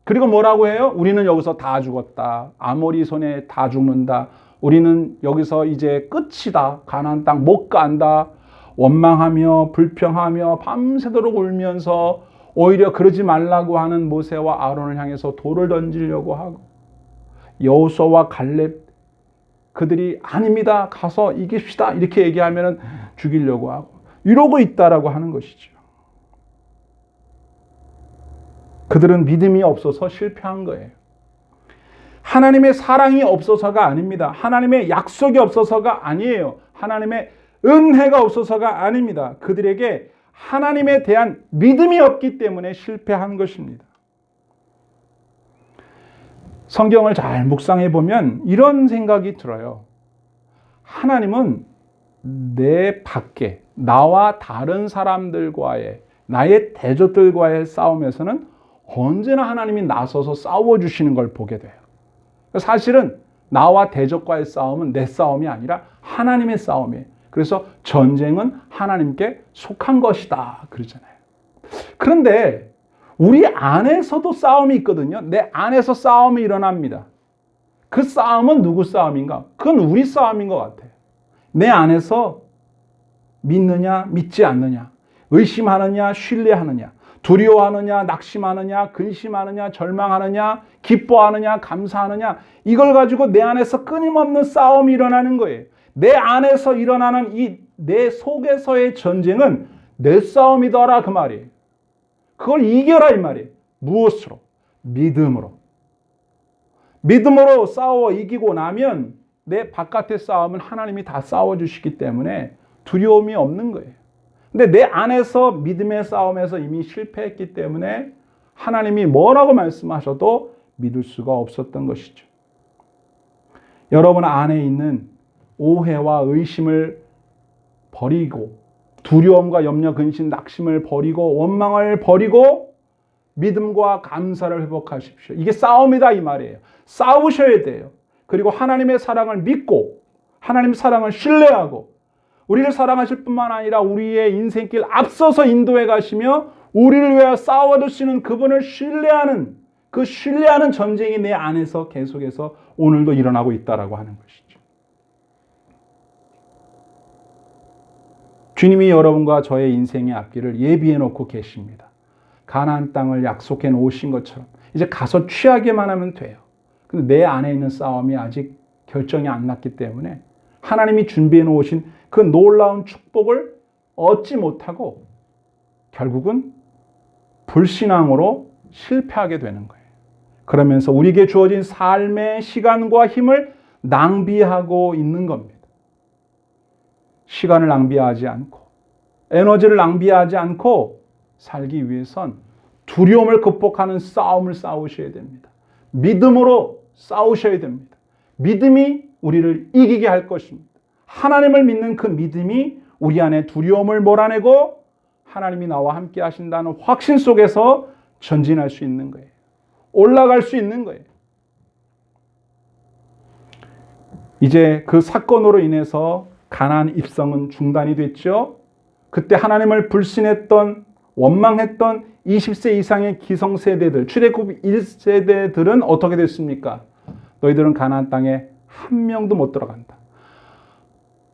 그리고 뭐라고 해요? 우리는 여기서 다 죽었다. 아모리 손에 다 죽는다. 우리는 여기서 이제 끝이다. 가나안 땅 못 간다. 원망하며 불평하며 밤새도록 울면서 오히려 그러지 말라고 하는 모세와 아론을 향해서 돌을 던지려고 하고, 여호수아와 갈렙 그들이 아닙니다. 가서 이깁시다. 이렇게 얘기하면 죽이려고 하고 이러고 있다라고 하는 것이죠. 그들은 믿음이 없어서 실패한 거예요. 하나님의 사랑이 없어서가 아닙니다. 하나님의 약속이 없어서가 아니에요. 하나님의 은혜가 없어서가 아닙니다. 그들에게 하나님에 대한 믿음이 없기 때문에 실패한 것입니다. 성경을 잘 묵상해 보면 이런 생각이 들어요. 하나님은 내 밖에 나와 다른 사람들과의, 나의 대적들과의 싸움에서는 언제나 하나님이 나서서 싸워주시는 걸 보게 돼요. 사실은 나와 대적과의 싸움은 내 싸움이 아니라 하나님의 싸움이에요. 그래서 전쟁은 하나님께 속한 것이다 그러잖아요. 그런데 우리 안에서도 싸움이 있거든요. 내 안에서 싸움이 일어납니다. 그 싸움은 누구 싸움인가? 그건 우리 싸움인 것 같아요. 내 안에서 믿느냐 믿지 않느냐, 의심하느냐 신뢰하느냐, 두려워하느냐 낙심하느냐, 근심하느냐 절망하느냐, 기뻐하느냐 감사하느냐, 이걸 가지고 내 안에서 끊임없는 싸움이 일어나는 거예요. 내 안에서 일어나는 이 내 속에서의 전쟁은 내 싸움이더라 그 말이에요. 그걸 이겨라 이 말이에요. 무엇으로? 믿음으로. 믿음으로 싸워 이기고 나면 내 바깥의 싸움은 하나님이 다 싸워주시기 때문에 두려움이 없는 거예요. 근데 내 안에서 믿음의 싸움에서 이미 실패했기 때문에 하나님이 뭐라고 말씀하셔도 믿을 수가 없었던 것이죠. 여러분 안에 있는 오해와 의심을 버리고, 두려움과 염려, 근심, 낙심을 버리고, 원망을 버리고 믿음과 감사를 회복하십시오. 이게 싸움이다 이 말이에요. 싸우셔야 돼요. 그리고 하나님의 사랑을 믿고 하나님의 사랑을 신뢰하고, 우리를 사랑하실 뿐만 아니라 우리의 인생길 앞서서 인도해 가시며 우리를 위하여 싸워주시는 그분을 신뢰하는, 그 신뢰하는 전쟁이 내 안에서 계속해서 오늘도 일어나고 있다라고 하는 것이죠. 주님이 여러분과 저의 인생의 앞길을 예비해 놓고 계십니다. 가나안 땅을 약속해 놓으신 것처럼 이제 가서 취하기만 하면 돼요. 근데 내 안에 있는 싸움이 아직 결정이 안 났기 때문에 하나님이 준비해 놓으신 그 놀라운 축복을 얻지 못하고 결국은 불신앙으로 실패하게 되는 거예요. 그러면서 우리에게 주어진 삶의 시간과 힘을 낭비하고 있는 겁니다. 시간을 낭비하지 않고 에너지를 낭비하지 않고 살기 위해선 두려움을 극복하는 싸움을 싸우셔야 됩니다. 믿음으로 싸우셔야 됩니다. 믿음이 우리를 이기게 할 것입니다. 하나님을 믿는 그 믿음이 우리 안에 두려움을 몰아내고 하나님이 나와 함께 하신다는 확신 속에서 전진할 수 있는 거예요. 올라갈 수 있는 거예요. 이제 그 사건으로 인해서 가나안 입성은 중단이 됐죠. 그때 하나님을 불신했던, 원망했던 20세 이상의 기성세대들, 출애굽 1세대들은 어떻게 됐습니까? 너희들은 가나안 땅에 한 명도 못 들어간다.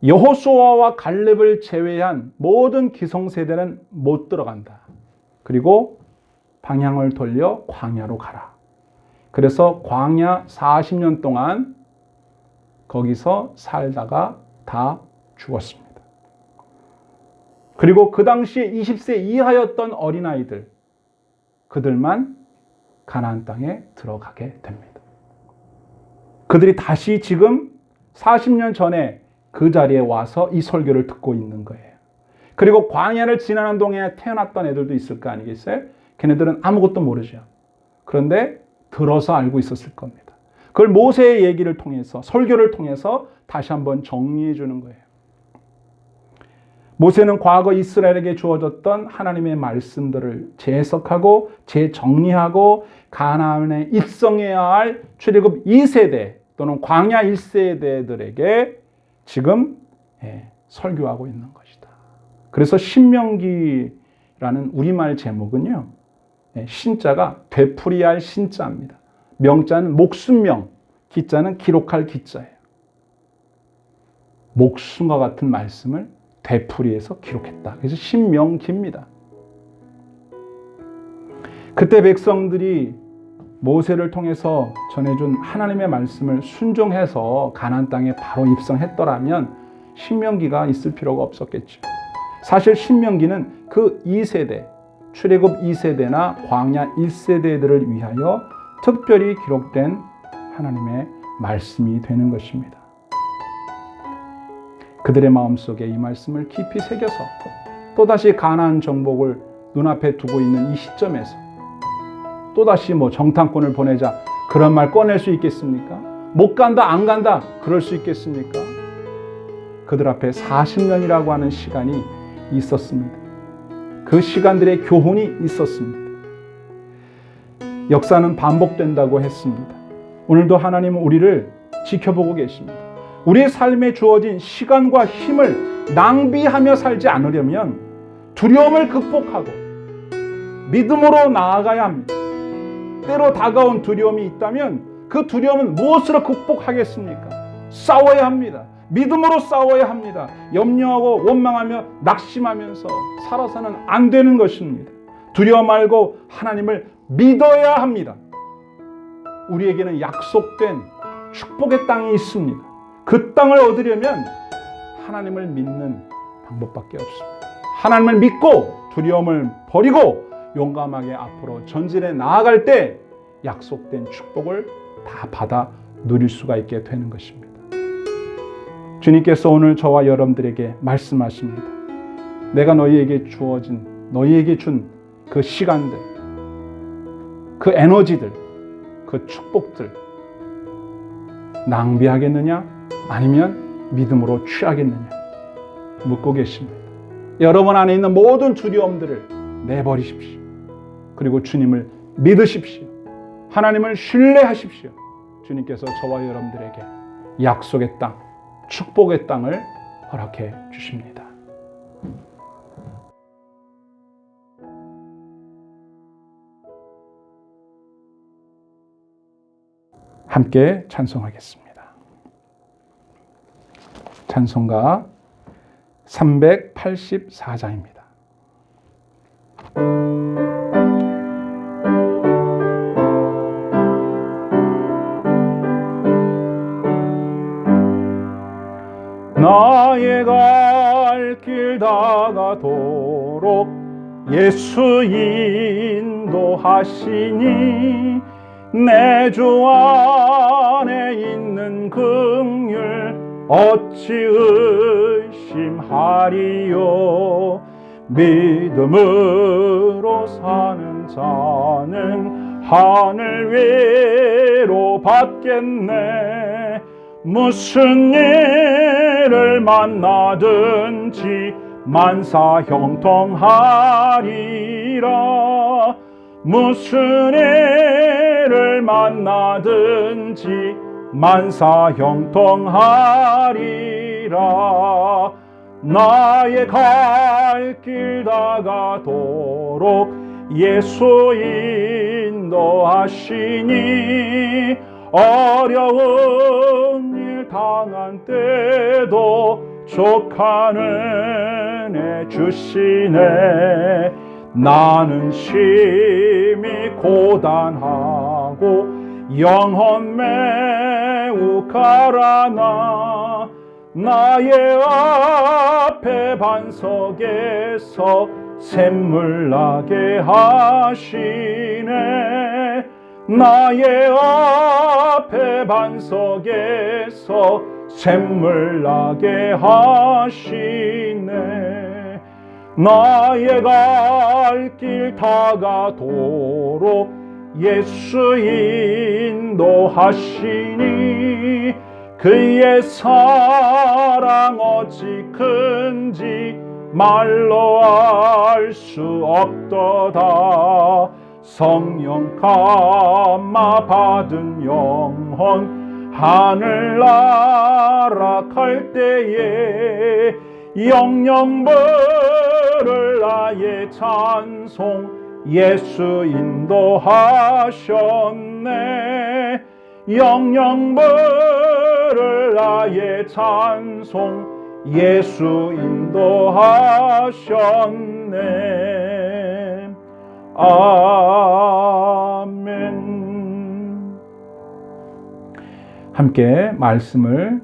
여호수아와 갈렙을 제외한 모든 기성세대는 못 들어간다. 그리고 방향을 돌려 광야로 가라. 그래서 광야 40년 동안 거기서 살다가 다 죽었습니다. 그리고 그 당시에 20세 이하였던 어린아이들, 그들만 가나안 땅에 들어가게 됩니다. 그들이 다시 지금 40년 전에 그 자리에 와서 이 설교를 듣고 있는 거예요. 그리고 광야를 지나는 동안에 태어났던 애들도 있을 거 아니겠어요? 걔네들은 아무것도 모르죠. 그런데 들어서 알고 있었을 겁니다. 그걸 모세의 얘기를 통해서, 설교를 통해서 다시 한번 정리해 주는 거예요. 모세는 과거 이스라엘에게 주어졌던 하나님의 말씀들을 재해석하고 재정리하고 가나안에 입성해야 할 출애굽 2세대 또는 광야 1세대들에게 지금 설교하고 있는 것이다. 그래서 신명기라는 우리말 제목은요, 신자가 되풀이할 신자입니다. 명자는 목숨명, 기자는 기록할 기자예요. 목숨과 같은 말씀을 되풀이해서 기록했다. 그래서 신명기입니다. 그때 백성들이 모세를 통해서 전해준 하나님의 말씀을 순종해서 가나안 땅에 바로 입성했더라면 신명기가 있을 필요가 없었겠죠. 사실 신명기는 그 2세대, 출애굽 2세대나 광야 1세대들을 위하여 특별히 기록된 하나님의 말씀이 되는 것입니다. 그들의 마음속에 이 말씀을 깊이 새겨서 또다시 가나안 정복을 눈앞에 두고 있는 이 시점에서 또다시 정탐꾼을 보내자 그런 말 꺼낼 수 있겠습니까? 못 간다, 안 간다 그럴 수 있겠습니까? 그들 앞에 40년이라고 하는 시간이 있었습니다. 그 시간들의 교훈이 있었습니다. 역사는 반복된다고 했습니다. 오늘도 하나님은 우리를 지켜보고 계십니다. 우리의 삶에 주어진 시간과 힘을 낭비하며 살지 않으려면 두려움을 극복하고 믿음으로 나아가야 합니다. 때로 다가온 두려움이 있다면 그 두려움은 무엇으로 극복하겠습니까? 싸워야 합니다. 믿음으로 싸워야 합니다. 염려하고 원망하며 낙심하면서 살아서는 안 되는 것입니다. 두려워 말고 하나님을 믿어야 합니다. 우리에게는 약속된 축복의 땅이 있습니다. 그 땅을 얻으려면 하나님을 믿는 방법밖에 없습니다. 하나님을 믿고 두려움을 버리고 용감하게 앞으로 전진해 나아갈 때 약속된 축복을 다 받아 누릴 수가 있게 되는 것입니다. 주님께서 오늘 저와 여러분들에게 말씀하십니다. 내가 너희에게 준 그 시간들, 그 에너지들, 그 축복들 낭비하겠느냐? 아니면 믿음으로 취하겠느냐? 묻고 계십니다. 여러분 안에 있는 모든 두려움들을 내버리십시오. 그리고 주님을 믿으십시오. 하나님을 신뢰하십시오. 주님께서 저와 여러분들에게 약속의 땅, 축복의 땅을 허락해 주십니다. 함께 찬송하겠습니다. 찬송가 384장입니다. 나의 갈 길 다가도록 예수 인도하시니 내 주 안에 있는 긍휼 어찌 의심하리요. 믿음으로 사는 자는 하늘 위로 받겠네. 무슨 일을 만나든지 만사 형통하리라. 무슨 일을 만나든지 만사 형통하리라. 나의 갈 길 다가도록 예수 인도하시니 어려운 일 당한 때도 족한 은혜 주시네. 나는 심히 고단하고 영혼 매우 가라나 나의 앞에 반석에서 샘물 나게 하시네. 나의 앞에 반석에서 샘물 나게 하시네. 나의 갈 길 다가도록 예수 인도하시니 그의 사랑 어찌 큰지 말로 알 수 없도다. 성령 감화 받은 영혼 하늘나라 갈 때에 영영 부를 나의 찬송 예수 인도하셨네. 영영 부를 나의 찬송 예수 인도하셨네. 아멘. 함께 말씀을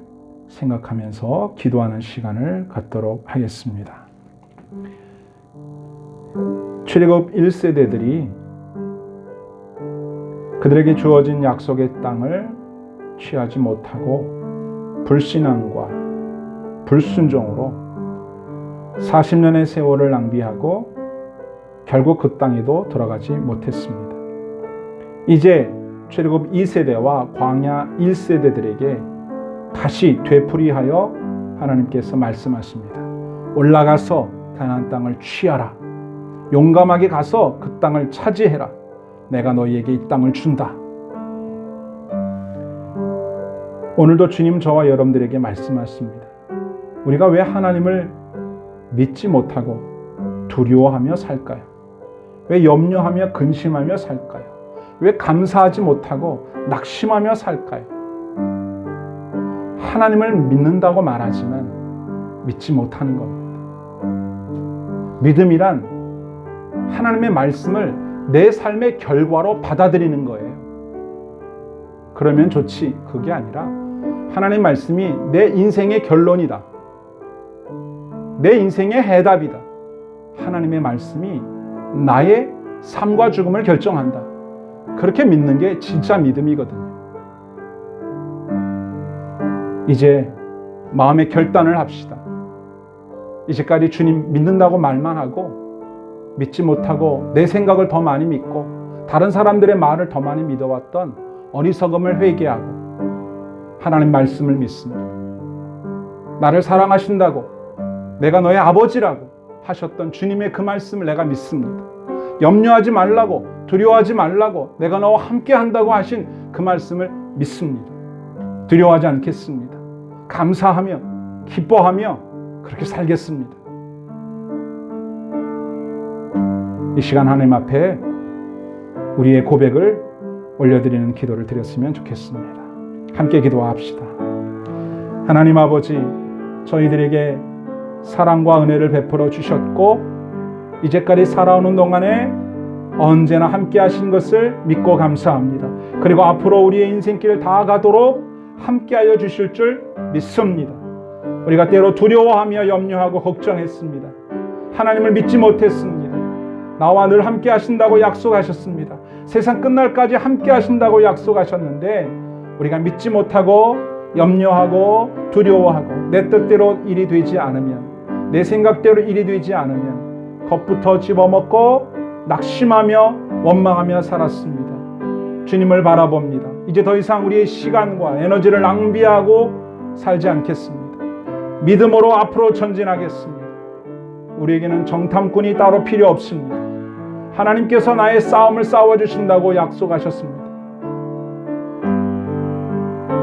생각하면서 기도하는 시간을 갖도록 하겠습니다. 출애굽 1세대들이 그들에게 주어진 약속의 땅을 취하지 못하고 불신앙과 불순종으로 40년의 세월을 낭비하고 결국 그 땅에도 들어가지 못했습니다. 이제 출애굽 2세대와 광야 1세대들에게 다시 되풀이하여 하나님께서 말씀하십니다. 올라가서 가나안 땅을 취하라. 용감하게 가서 그 땅을 차지해라. 내가 너희에게 이 땅을 준다. 오늘도 주님 저와 여러분들에게 말씀하십니다. 우리가 왜 하나님을 믿지 못하고 두려워하며 살까요? 왜 염려하며 근심하며 살까요? 왜 감사하지 못하고 낙심하며 살까요? 하나님을 믿는다고 말하지만 믿지 못하는 겁니다. 믿음이란 하나님의 말씀을 내 삶의 결과로 받아들이는 거예요. 그러면 좋지. 그게 아니라 하나님의 말씀이 내 인생의 결론이다. 내 인생의 해답이다. 하나님의 말씀이 나의 삶과 죽음을 결정한다. 그렇게 믿는 게 진짜 믿음이거든요. 이제 마음의 결단을 합시다. 이제까지 주님 믿는다고 말만 하고 믿지 못하고 내 생각을 더 많이 믿고 다른 사람들의 말을 더 많이 믿어왔던 어리석음을 회개하고 하나님 말씀을 믿습니다. 나를 사랑하신다고 내가 너의 아버지라고 하셨던 주님의 그 말씀을 내가 믿습니다. 염려하지 말라고 두려워하지 말라고 내가 너와 함께 한다고 하신 그 말씀을 믿습니다. 두려워하지 않겠습니다. 감사하며 기뻐하며 그렇게 살겠습니다. 이 시간 하나님 앞에 우리의 고백을 올려드리는 기도를 드렸으면 좋겠습니다. 함께 기도합시다. 하나님 아버지, 저희들에게 사랑과 은혜를 베풀어 주셨고 이제까지 살아오는 동안에 언제나 함께 하신 것을 믿고 감사합니다. 그리고 앞으로 우리의 인생길을 다 가도록 함께하여 주실 줄 믿습니다. 우리가 때로 두려워하며 염려하고 걱정했습니다. 하나님을 믿지 못했습니다. 나와 늘 함께 하신다고 약속하셨습니다. 세상 끝날까지 함께 하신다고 약속하셨는데 우리가 믿지 못하고 염려하고 두려워하고 내 뜻대로 일이 되지 않으면 내 생각대로 일이 되지 않으면 겁부터 집어먹고 낙심하며 원망하며 살았습니다. 주님을 바라봅니다. 이제 더 이상 우리의 시간과 에너지를 낭비하고 살지 않겠습니다. 믿음으로 앞으로 전진하겠습니다. 우리에게는 정탐꾼이 따로 필요 없습니다. 하나님께서 나의 싸움을 싸워주신다고 약속하셨습니다.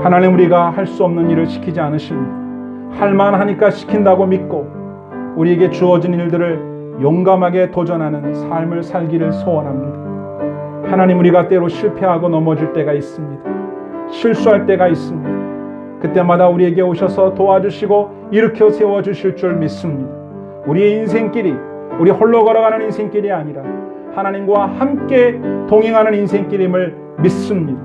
하나님, 우리가 할 수 없는 일을 시키지 않으십니다. 할 만하니까 시킨다고 믿고 우리에게 주어진 일들을 용감하게 도전하는 삶을 살기를 소원합니다. 하나님, 우리가 때로 실패하고 넘어질 때가 있습니다. 실수할 때가 있습니다. 그때마다 우리에게 오셔서 도와주시고 일으켜 세워주실 줄 믿습니다. 우리의 인생길이 우리 홀로 걸어가는 인생길이 아니라 하나님과 함께 동행하는 인생길임을 믿습니다.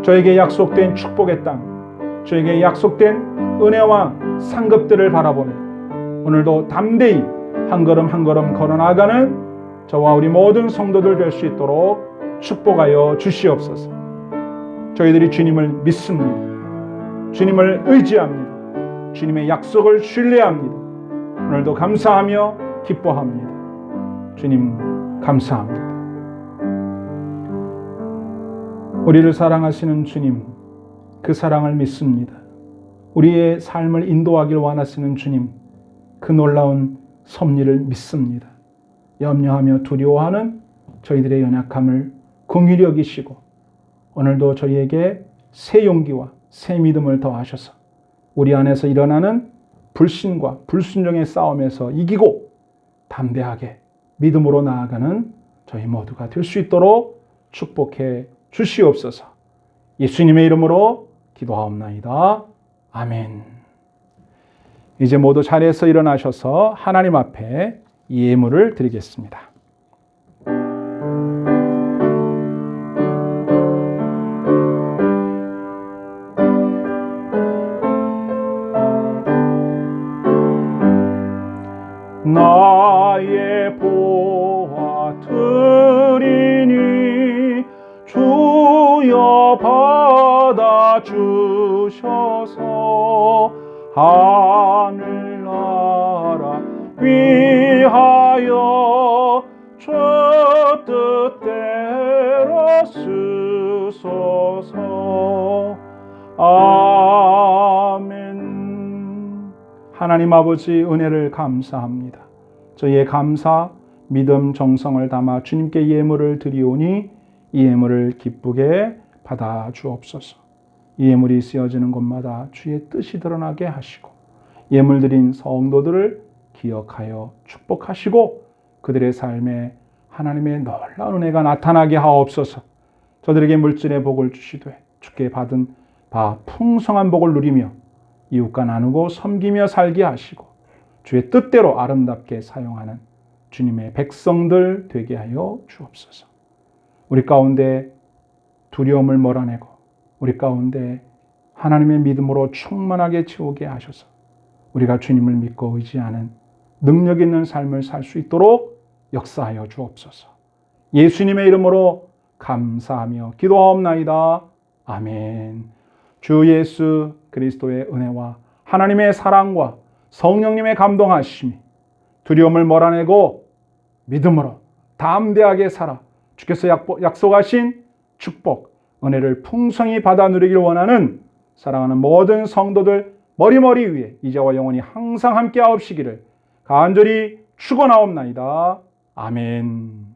저에게 약속된 축복의 땅, 저에게 약속된 은혜와 상급들을 바라보며 오늘도 담대히 한 걸음 한 걸음 걸어나가는 저와 우리 모든 성도들 될 수 있도록 축복하여 주시옵소서. 저희들이 주님을 믿습니다. 주님을 의지합니다. 주님의 약속을 신뢰합니다. 오늘도 감사하며 기뻐합니다. 주님 감사합니다. 우리를 사랑하시는 주님, 그 사랑을 믿습니다. 우리의 삶을 인도하길 원하시는 주님, 그 놀라운 섭리를 믿습니다. 염려하며 두려워하는 저희들의 연약함을 긍휼히 여기시고 오늘도 저희에게 새 용기와 새 믿음을 더하셔서 우리 안에서 일어나는 불신과 불순종의 싸움에서 이기고 담대하게 믿음으로 나아가는 저희 모두가 될 수 있도록 축복해 주시옵소서. 예수님의 이름으로 기도하옵나이다. 아멘. 이제 모두 자리에서 일어나셔서 하나님 앞에 예물을 드리겠습니다. 나의 보화 드리니 주여 받아 주셔서 하늘나라 위하여 주 뜻대로 쓰소서. 아멘. 하나님 아버지 은혜를 감사합니다. 저희의 감사, 믿음, 정성을 담아 주님께 예물을 드리오니 이 예물을 기쁘게 받아 주옵소서. 이 예물이 쓰여지는 곳마다 주의 뜻이 드러나게 하시고 예물 드린 성도들을 기억하여 축복하시고 그들의 삶에 하나님의 놀라운 은혜가 나타나게 하옵소서. 저들에게 물질의 복을 주시되 주께 받은 바 풍성한 복을 누리며 이웃과 나누고 섬기며 살게 하시고 주의 뜻대로 아름답게 사용하는 주님의 백성들 되게 하여 주옵소서. 우리 가운데 두려움을 몰아내고 우리 가운데 하나님의 믿음으로 충만하게 채우게 하셔서 우리가 주님을 믿고 의지하는 능력 있는 삶을 살 수 있도록 역사하여 주옵소서. 예수님의 이름으로 감사하며 기도하옵나이다. 아멘. 주 예수 그리스도의 은혜와 하나님의 사랑과 성령님의 감동하심이 두려움을 몰아내고 믿음으로 담대하게 살아 주께서 약속하신 축복, 은혜를 풍성히 받아 누리길 원하는 사랑하는 모든 성도들 머리머리 위에 이제와 영원히 항상 함께 하옵시기를 간절히 축원하옵나이다. 아멘.